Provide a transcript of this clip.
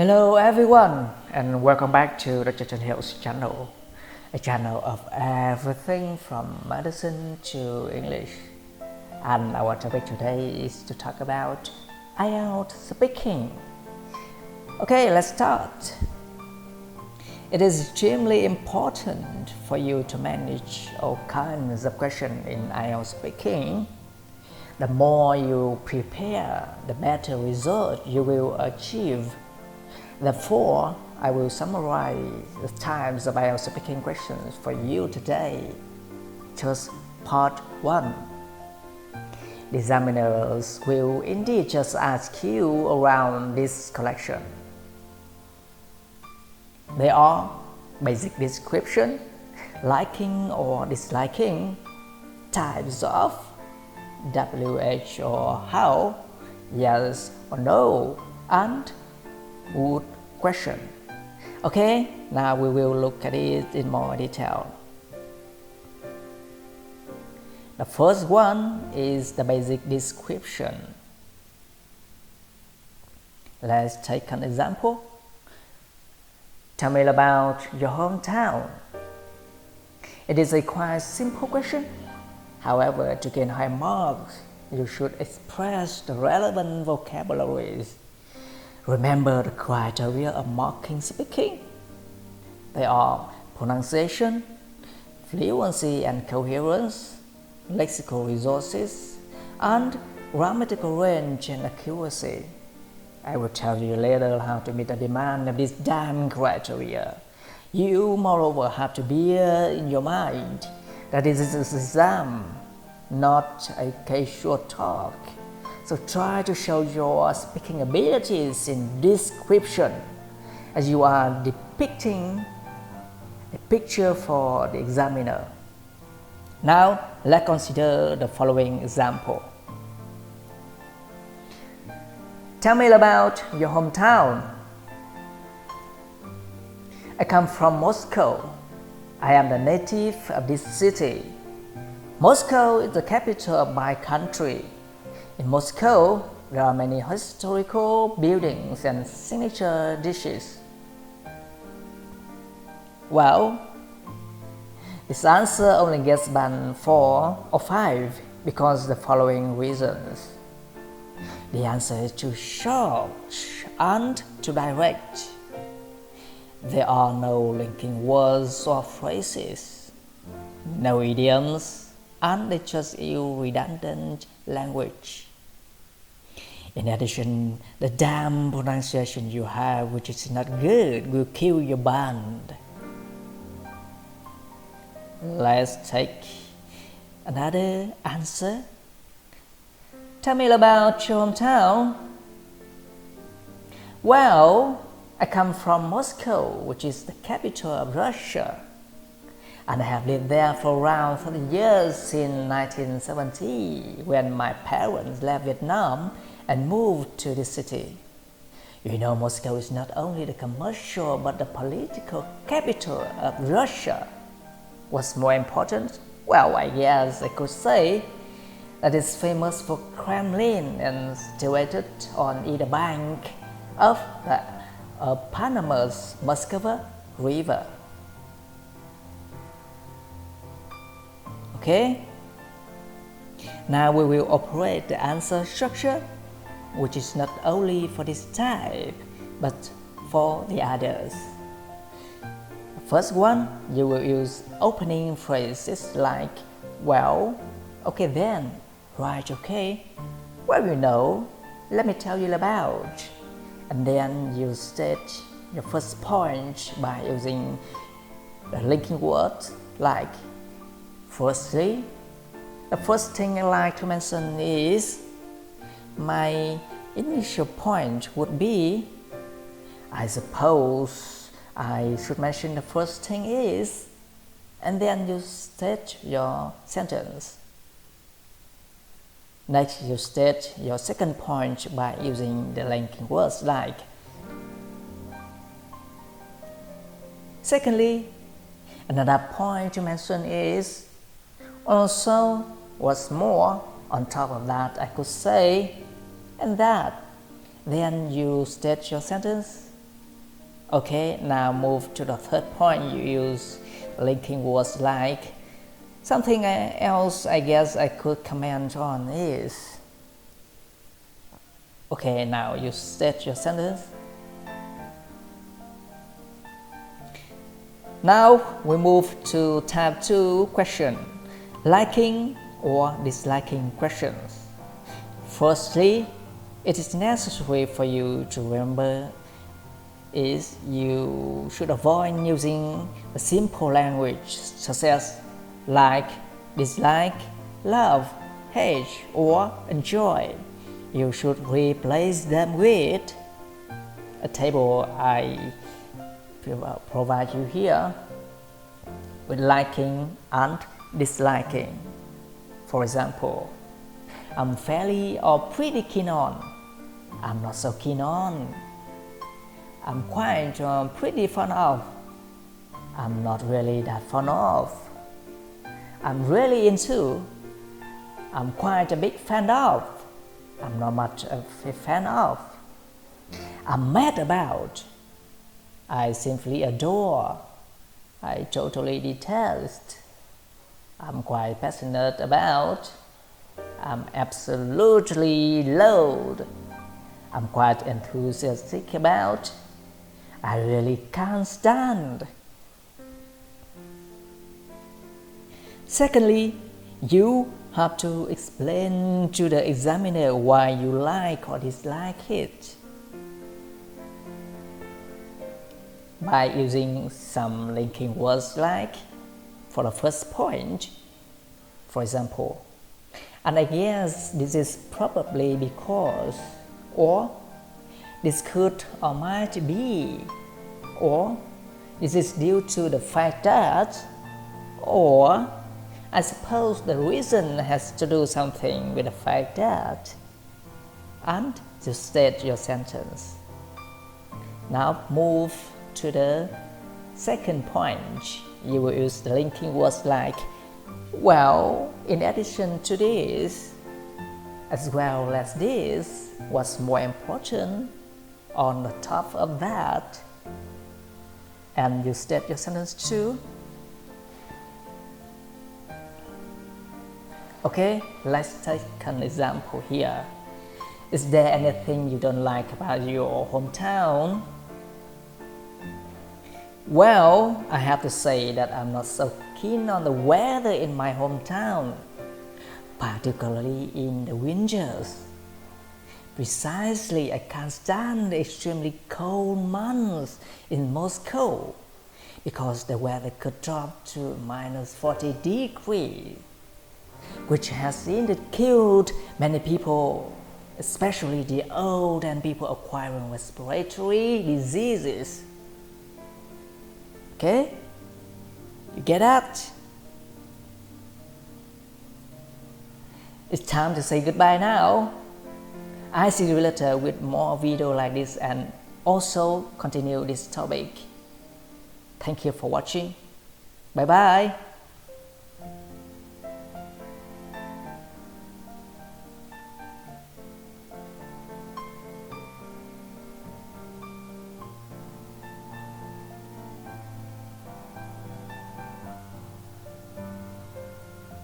Hello everyone and welcome back to the Ielts channel, a channel of everything from medicine to English. And our topic today is to talk about Ielts speaking. Okay, let's start. It is extremely important for you to manage all kinds of questions in Ielts speaking. The more you prepare, the better result you will achieve. Therefore, I will summarize the types of Ielts speaking questions for you today. Just part 1. The examiners will indeed just ask you around this collection. They are basic description, liking or disliking, types of, WH or how, yes or no, and would question. Okay, now we will look at it in more detail. The first one is the basic description. Let's take an example. Tell me about your hometown. It is a quite simple question. However, to gain high marks, you should express the relevant vocabularies. Remember the criteria of marking speaking. They are pronunciation, fluency and coherence, lexical resources, and grammatical range and accuracy. I will tell you later how to meet the demand of these damn criteria. You, moreover, have to bear in your mind that this is an exam, not a casual talk. So try to show your speaking abilities in description as you are depicting a picture for the examiner. Now, let's consider the following example. Tell me about your hometown. I come from Moscow. I am the native of this city. Moscow is the capital of my country. In Moscow, there are many historical buildings and signature dishes. Well, this answer only gets band 4 or 5 because of the following reasons. The answer is too short and too direct. There are no linking words or phrases, no idioms, and they just use redundant language. In addition, the damn pronunciation you have, which is not good, will kill your band. Let's take another answer. Tell me about your hometown. Well, I come from Moscow, which is the capital of Russia. And I have lived there for around 30 years since 1970, when my parents left Vietnam and moved to the city. You know, Moscow is not only the commercial but the political capital of Russia. What's more important? Well, I guess I could say that it's famous for Kremlin and situated on either bank of the Panama's Moskva River. Okay? Now we will operate the answer structure, which is not only for this type, but for the others. The first one, you will use opening phrases like, well, okay then, right, okay, well you know, let me tell you about. And then you state your first point by using the linking words like, firstly, the first thing I like to mention is my initial point would be, I suppose I should mention the first thing is, and then you state your sentence. Next, you state your second point by using the linking words like, secondly, another point to mention is, also, what's more, on top of that I could say, and that. Then you state your sentence Okay, now move to the third point. You use linking words like. Something else I guess I could comment on is. Okay, now you state your sentence. Now we move to type 2 question, liking or disliking questions. Firstly, it is necessary for you to remember is you should avoid using a simple language such as like, dislike, love, hate, or enjoy. You should replace them with a table I provide you here with liking and disliking. For example, I'm fairly or pretty keen on, I'm not so keen on, I'm quite pretty fond of, I'm not really that fond of, I'm really into, I'm quite a big fan of, I'm not much of a fan of, I'm mad about, I simply adore, I totally detest, I'm quite passionate about, I'm absolutely loathe, I'm quite enthusiastic about, I really can't stand. Secondly, you have to explain to the examiner why you like or dislike it by using some linking words like, for the first point, for example, and I guess this is probably because, or this could or might be, or this is due to the fact that, or I suppose the reason has to do something with the fact that, and to state your sentence. Now move to the second point. You will use the linking words like, well, in addition to this, as well as this, what's more important, on the top of that, and you state your sentence too. Okay, let's take an example here. Is there anything you don't like about your hometown? Well, I have to say that I'm not so keen on the weather in my hometown, particularly in the winters. Precisely, I can't stand the extremely cold months in Moscow because the weather could drop to minus 40 degrees, which has indeed killed many people, especially the old and people acquiring respiratory diseases. Okay? You get that? It's time to say goodbye now. I see you later with more video like this and also continue this topic. Thank you for watching. Bye bye.